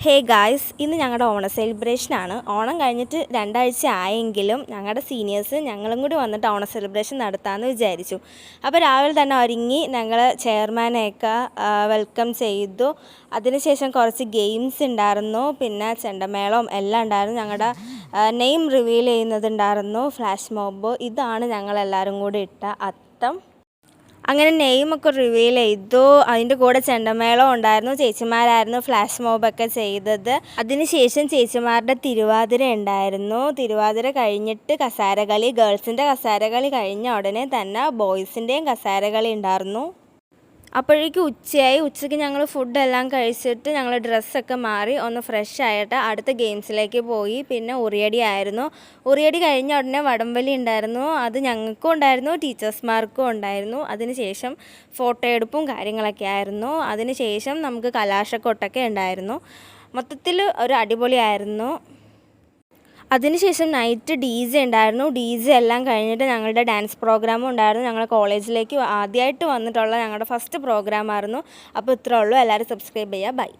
Hey guys, ഇന്ന് ഞങ്ങളുടെ ഓണം സെലിബ്രേഷനാണ്. ഓണം കഴിഞ്ഞിട്ട് 2 ആഴ്ച ആയെങ്കിലും ഞങ്ങളുടെ സീനിയേഴ്സ് ഞങ്ങളും കൂടി വന്നിട്ട് ഓണം സെലിബ്രേഷൻ നടത്താമെന്ന് വിചാരിച്ചു. അപ്പോൾ രാവിലെ തന്നെ ഒരുങ്ങി ഞങ്ങൾ ചെയർമാനെയൊക്കെ വെൽക്കം ചെയ്തു. അതിനുശേഷം കുറച്ച് ഗെയിംസ് ഉണ്ടായിരുന്നു, പിന്നെ ചെണ്ടമേളവും എല്ലാം ഉണ്ടായിരുന്നു. ഞങ്ങളുടെ നെയിം റിവീൽ ചെയ്യുന്നതുണ്ടായിരുന്നു, ഫ്ലാഷ് മോബ്. ഇതാണ് ഞങ്ങളെല്ലാവരും കൂടി ഇട്ട അത്തം. അങ്ങനെ നെയിമൊക്കെ റിവീൽ ചെയ്തു. അതിൻ്റെ കൂടെ ചെണ്ടമേളം ഉണ്ടായിരുന്നു. ചേച്ചിമാരായിരുന്നു ഫ്ലാഷ് മോബൊക്കെ ചെയ്തത്. അതിനുശേഷം ചേച്ചിമാരുടെ തിരുവാതിര ഉണ്ടായിരുന്നു. തിരുവാതിര കഴിഞ്ഞിട്ട് കസാരകളി, ഗേൾസിൻ്റെ കസാരകളി കഴിഞ്ഞ ഉടനെ തന്നെ ബോയ്സിൻ്റെയും കസാരകളി ഉണ്ടായിരുന്നു. അപ്പോഴേക്കും ഉച്ചയായി. ഉച്ചയ്ക്ക് ഞങ്ങൾ ഫുഡെല്ലാം കഴിച്ചിട്ട് ഞങ്ങൾ ഡ്രസ്സൊക്കെ മാറി ഒന്ന് ഫ്രഷ് ആയിട്ട് അടുത്ത ഗെയിംസിലേക്ക് പോയി. പിന്നെ ഉറിയടി ആയിരുന്നു. ഉറിയടി കഴിഞ്ഞ ഉടനെ വടംവലി ഉണ്ടായിരുന്നു. അത് ഞങ്ങൾക്കും ഉണ്ടായിരുന്നു, ടീച്ചേഴ്സ്മാർക്കും ഉണ്ടായിരുന്നു. അതിനുശേഷം ഫോട്ടോ എടുപ്പും കാര്യങ്ങളൊക്കെ ആയിരുന്നു. അതിനുശേഷം നമുക്ക് കലാശക്കൊട്ടൊക്കെ ഉണ്ടായിരുന്നു. മൊത്തത്തിൽ ഒരു അടിപൊളിയായിരുന്നു. അതിനുശേഷം നൈറ്റ് DJ ഉണ്ടായിരുന്നു. DJ എല്ലാം കഴിഞ്ഞിട്ട് ഞങ്ങളുടെ ഡാൻസ് പ്രോഗ്രാമും ഉണ്ടായിരുന്നു. ഞങ്ങൾ കോളേജിലേക്ക് ആദ്യമായിട്ട് വന്നിട്ടുള്ള ഞങ്ങളുടെ ഫസ്റ്റ് പ്രോഗ്രാമായിരുന്നു. അപ്പോൾ ഇത്രേ ഉള്ളൂ. എല്ലാവരും സബ്സ്ക്രൈബ് ചെയ്യുക. ബൈ.